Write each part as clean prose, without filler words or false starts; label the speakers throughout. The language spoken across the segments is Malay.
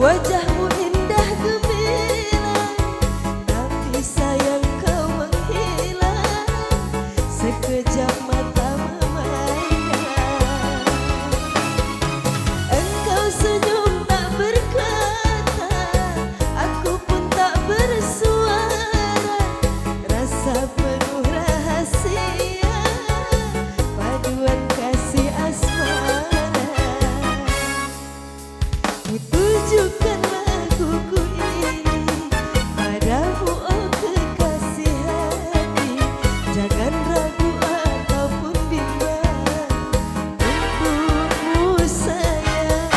Speaker 1: Wajahmu indah gemilang, tapi sayang kau menghilang. Sekejap mata memandang, engkau senyum tak berkata, aku pun tak bersuara. Rasa penuh rahasia, paduan kasih asmara. Tujukan laguku ini padamu, oh kekasih hati. Jangan ragu ataupun bimbang, untukmu sayang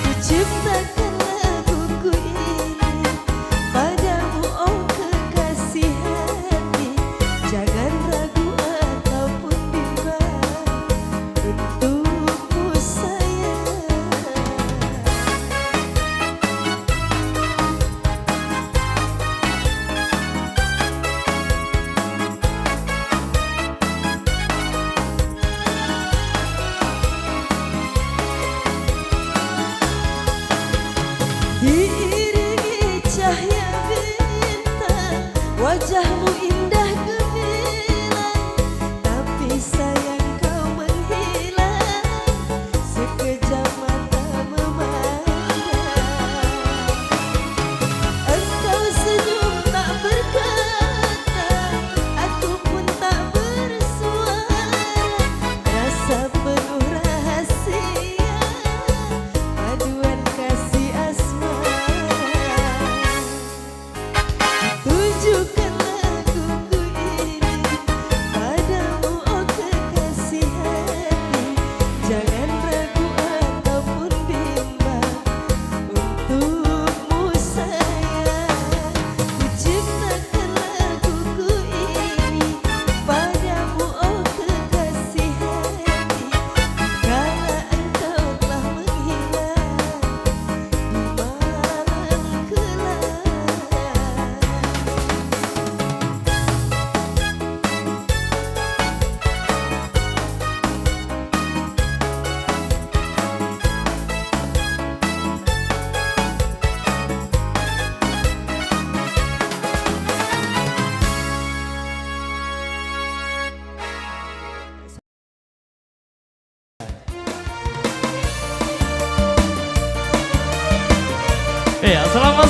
Speaker 1: ku ciptakan laguku ini padamu, oh kekasih hati. Jangan ragu ataupun bimbang, untukmu sayang. Diiringi cahaya bintang, wajahmu indah gemilang, tapi sayang kau menghilang. Sekejap mata memandang, engkau senyum tak berkata, aku pun tak bersuara. Rasa penuh rahasia, paduan kasih asmara. Tujukan laguku ini padamu, oh kekasih hati. Jangan ragu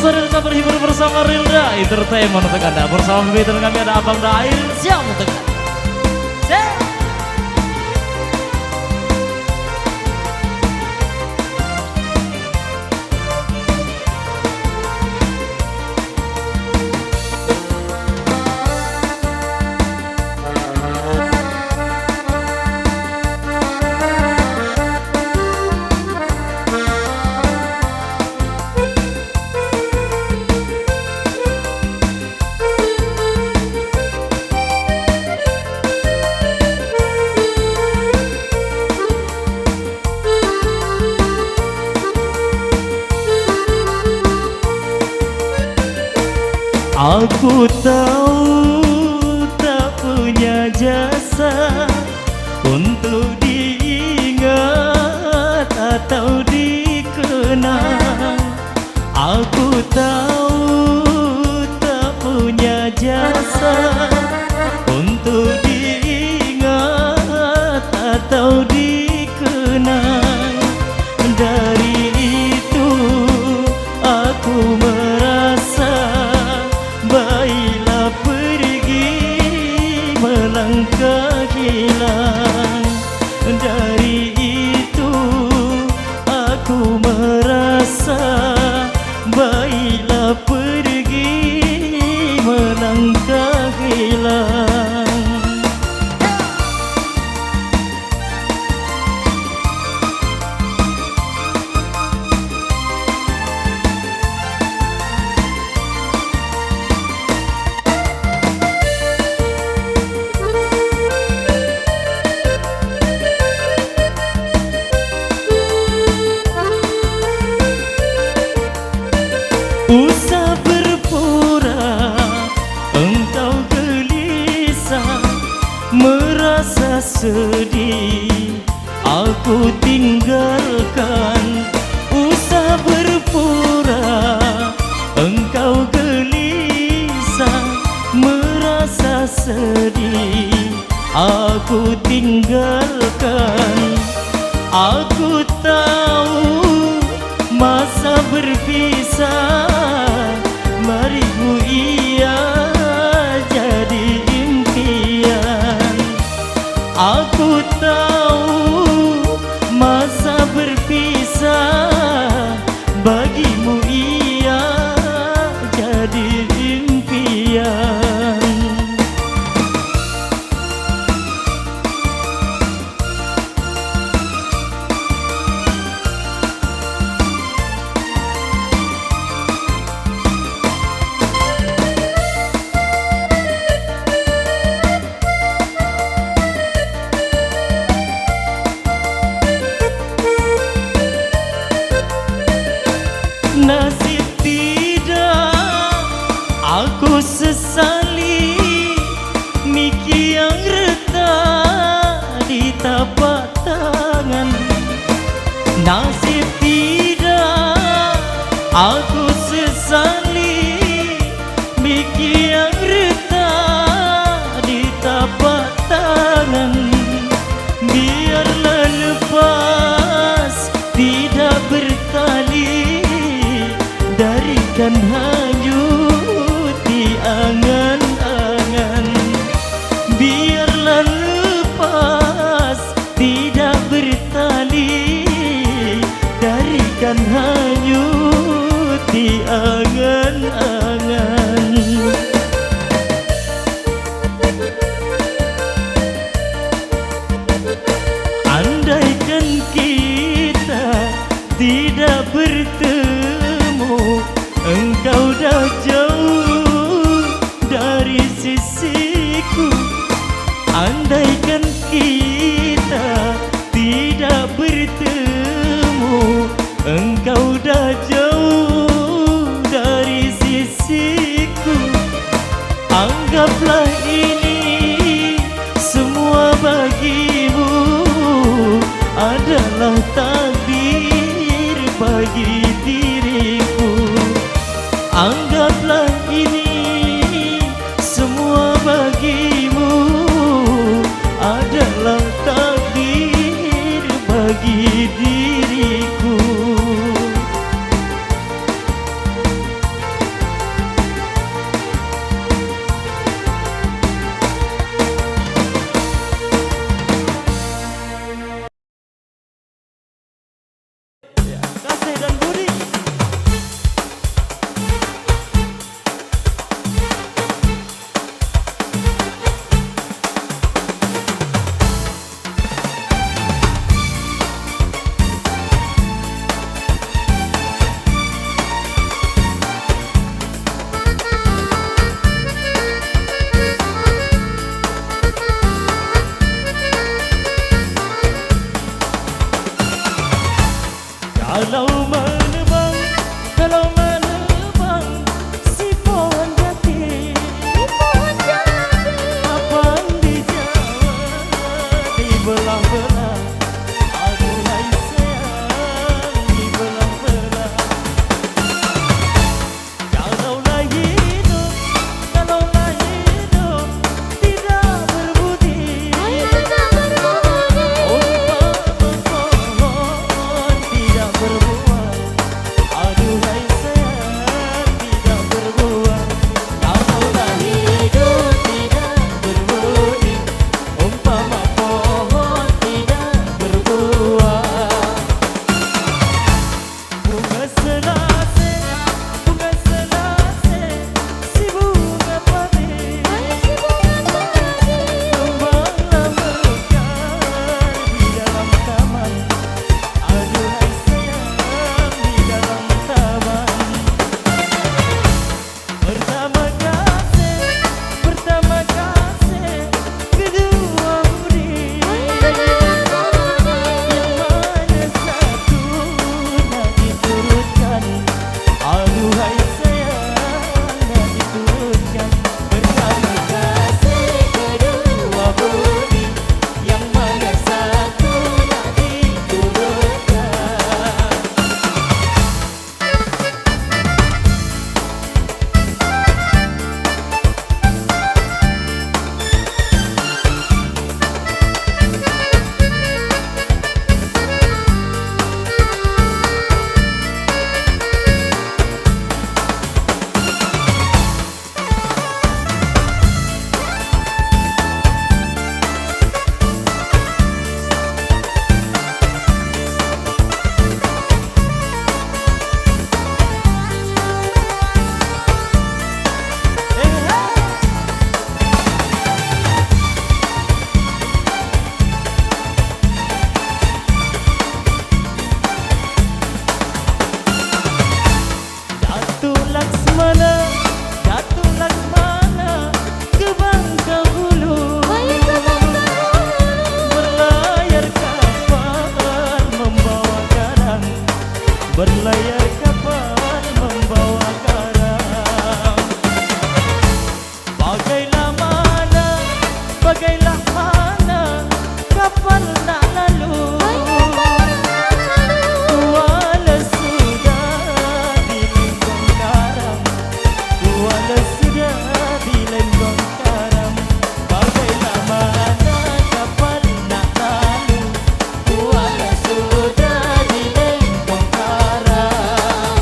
Speaker 2: Masa dan berhibur bersama Rilda Entertainment untuk Anda. Bersama pemimpin kami ada Abang Dair siap untuk Anda. Aku tahu tak punya jasa untuk diingat atau dikenang. Aku tahu tak punya jasa untuk diingat atau dikenang. Dari itu aku merasa baiklah pergi melangkah hilang. Dari itu aku merasa baiklah pergi melangkah hilang. Usah berpura engkau gelisah, merasa sedih aku tinggalkan. Usah berpura engkau gelisah, merasa sedih aku tinggalkan. Aku tahu masa berpisah marimu ia jadi impian. Aku tahu masa berpisah bagimu ia jadi impian. Nasib tidak aku sesali, miki yang retak di tapak tangan. Nasib tidak aku sesali, miki yang retak di tapak tangan. Biarlah lepas tidak bertali, darikan hanyut di angan-angan. Biarlah lepas tidak bertali, darikan hanyut di angan-angan. Andaikan kita tidak bertemu, engkau dah jauh dari sisiku. Andaikan kita tidak bertemu, engkau dah jauh dari sisiku. Anggaplah ini semua bagimu adalah takdir bagi diriku. Anggaplah ini semua bagimu adalah takdir bagi diriku. Kalau menebang, kalau menebang si pohon jati, abang di Jawa dibelah-belah, aduhai sayang dibelah-belah. Kalaulah hidup tidak berbudi, pohon tidak berbuah, aduhai sayang tidak berbuah. Kalaulah hidup tidak berbudi, umpama pohon tidak berbuah. Bunga selasih, si bunga padi, kembanglah mekar di dalam taman, aduhai sayang di dalam taman. Pertama kasih kedua budi, yang mana satu nak diturutkan, aduhai sayang nak diturutkan. Pertama kasih kedua budi, yang mana satu nak diturutkan. Jatuh Laksmana ke Bangkahulu, berlayar kapal membawa garam, berlayar kapal membawa garam. Bagailah mana kapal nak lalu, walau sudah dilengkung garam, walau sudah dilengkung garam. Bagailah mana kapal nak lalu, walau sudah dilengkung garam.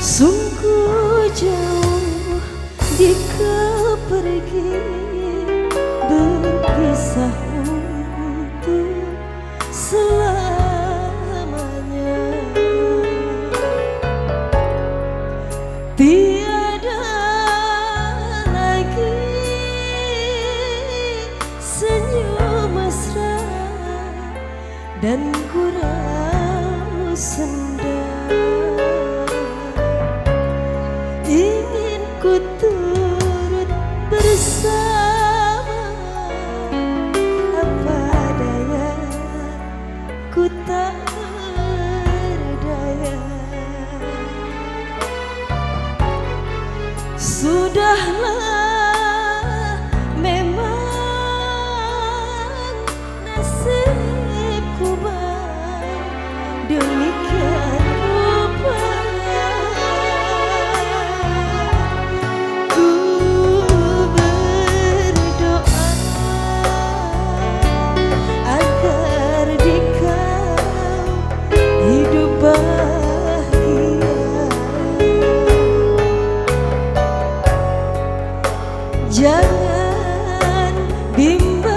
Speaker 1: Sungguh jauh di kau pergi, berpisah untuk selamanya. Tiada lagi senyum mesra dan gurau senda. Ingin ku turut bersama, apa daya ku tak berdaya. Sudahlah, memang nasibku bang demikian rupanya. Ku berdoa agar di kau hidup bahagia. Jangan bimbang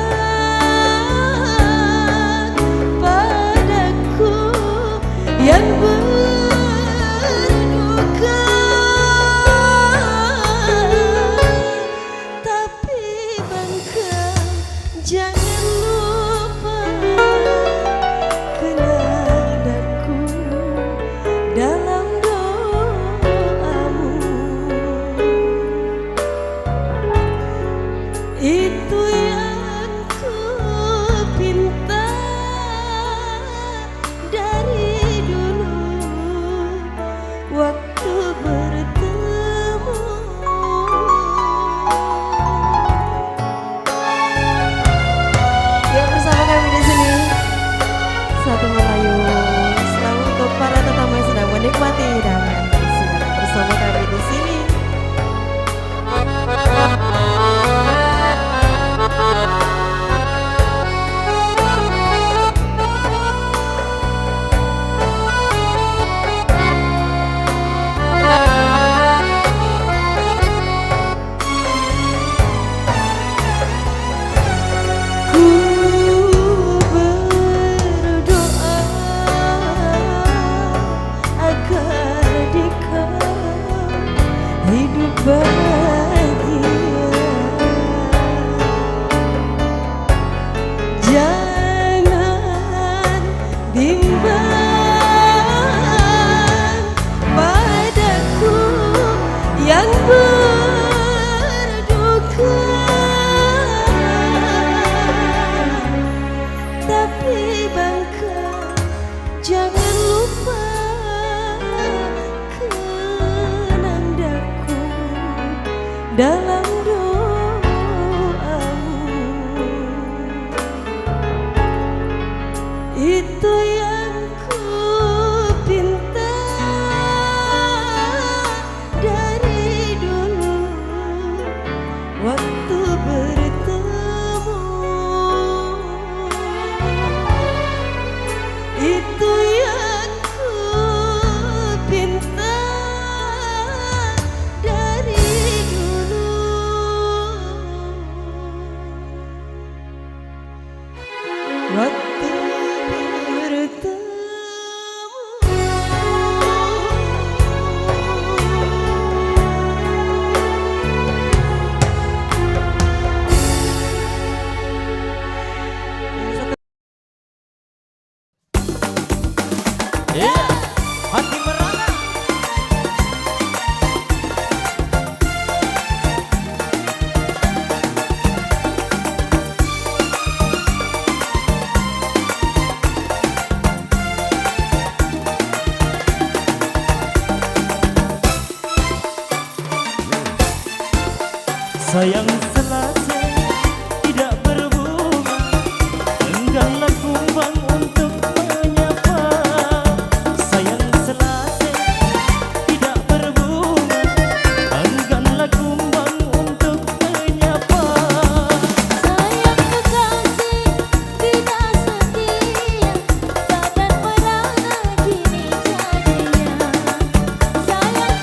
Speaker 1: padaku yang berduka, tapi bangkang jangan lupa kenang daku dalam doamu. Itu yang ku pinta dari dulu waktu bertemu. Ya, bersama kami di sini Satu Melayu. Selamat untuk para tetamu yang sedang menikmati hidangan silakan bersama kami di sini. Ku berdoa agar di kau hidup bahagia. Jangan bimbang padaku yang berduka, tapi bangkang jangan lupa kenang daku dalam doamu. Itu yang ku pinta dari dulu waktu bertemu. Itu yang ku pinta dari dulu waktu bertemu.
Speaker 2: Iya, hati merana. Sayang selasa tidak berbunga, engganlah kumbang untuk menyapa. Sayang selasa tidak berbunga, engganlah kumbang untuk menyapa.
Speaker 1: Sayang kekasih tidak setia, sadar merana kini jadinya. Sayang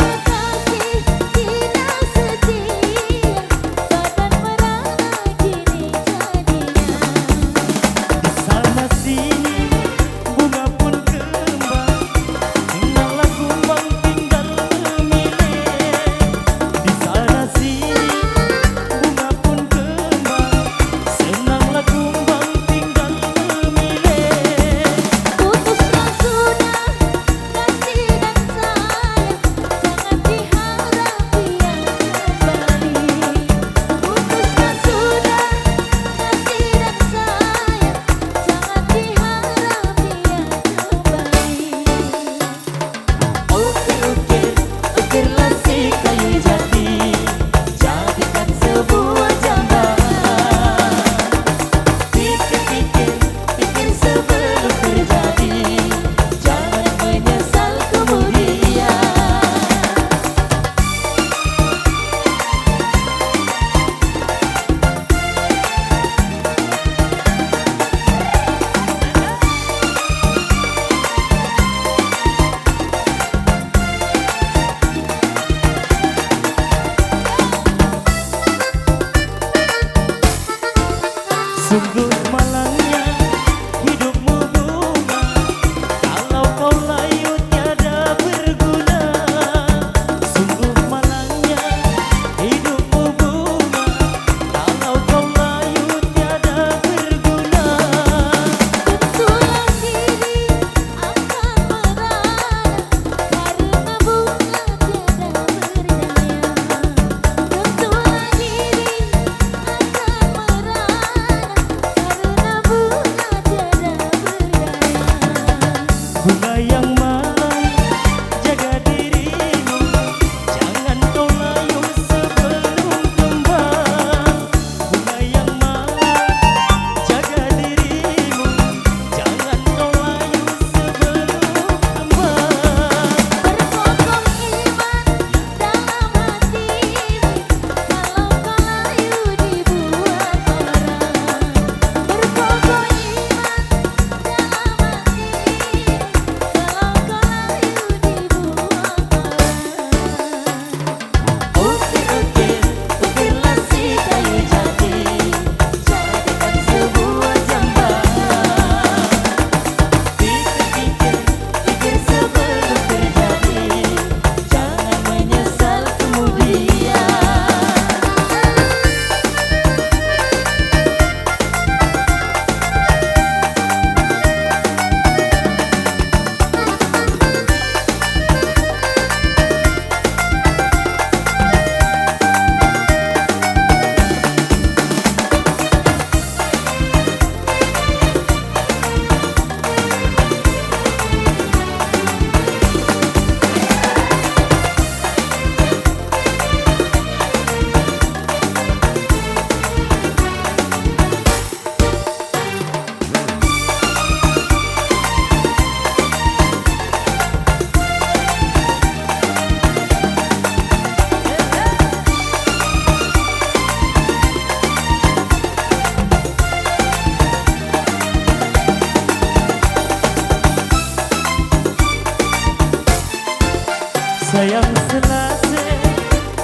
Speaker 2: sayang selase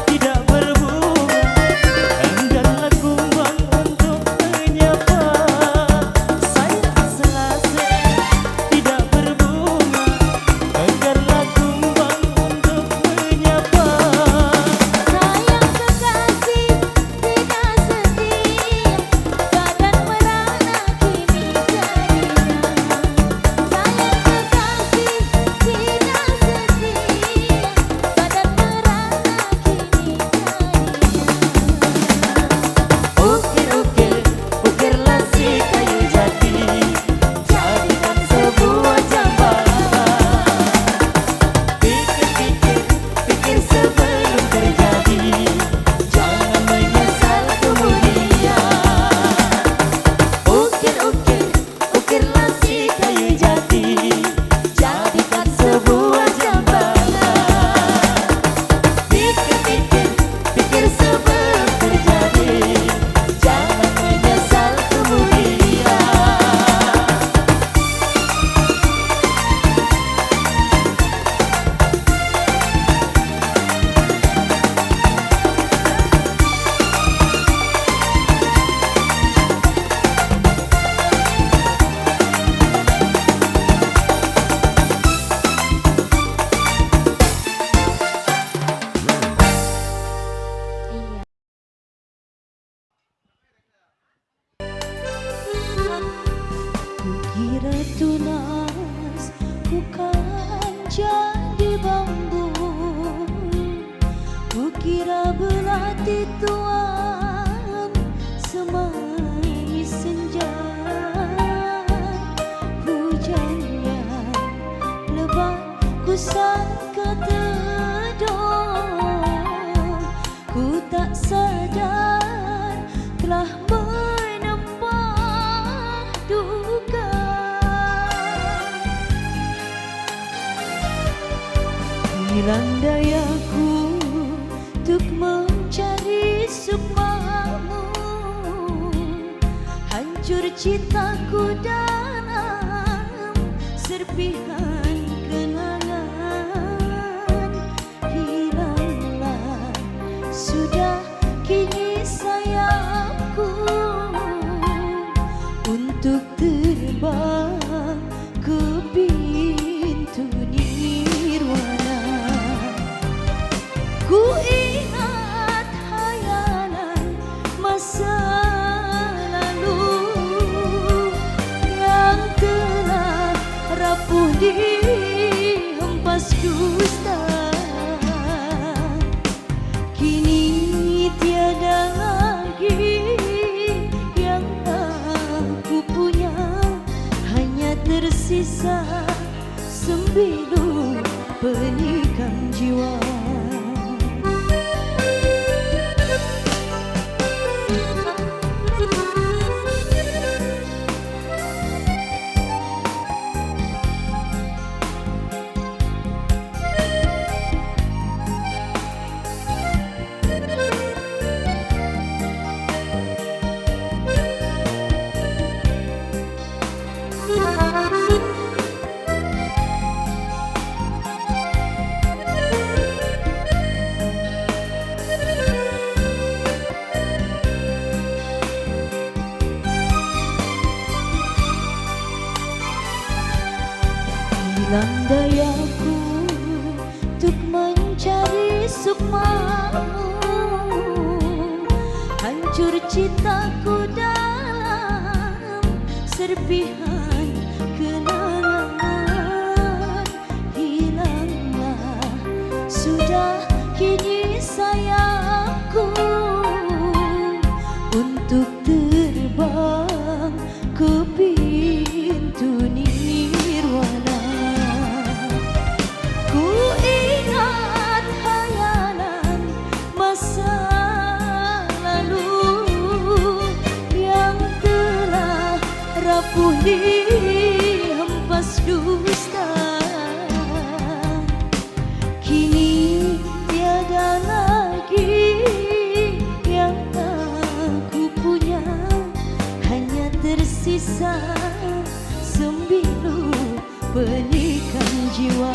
Speaker 2: tidak berbunga, engganlah kumbang untuk menyapa. Sayang selase tidak berbunga, engganlah kumbang untuk menyapa.
Speaker 3: Sayang kekasih tidak setia, kadang merana kini jadinya. Sayang kekasih tidak setia, kadang merana kini jadinya.
Speaker 2: Ukir-ukirlah si kayu jati, jadikan sebuah jambalan. Pikir sebelum terjadi, jangan menyesal kemudian. Ukirlah si kayu jati, jadikan sebuah jambalan. Pikir sebelum terjadi, jangan menyesal kemudian.
Speaker 3: Kukira tunas bukan jadi bambu, kukira belati tuan semai senja. Hujan yang lebat ku sangka teduh, ku tak sadar telah menempah duka. Hilang dayaku untuk mencari sukmamu, hancur cintaku dalam serpihan kenangan. Hilanglah sudah kini sayapku untuk terbang ke pintu nirwana. Ku ingat hayalan masa lalu yang telah rapuh dihempas dusta. Kini tiada lagi yang aku punya, hanya tersisa sembilu penikam jiwa. Hilang dayaku untuk mencari sukmamu, hancur cintaku dalam serpihan kenangan. Hilanglah sudah kini sayapku untuk terbang ke pintu nirwana. Ku ingat hayalan masa lalu yang telah rapuh dihempas dusta. Kini tiada lagi yang aku punya, hanya tersisa sembilu penikam jiwa.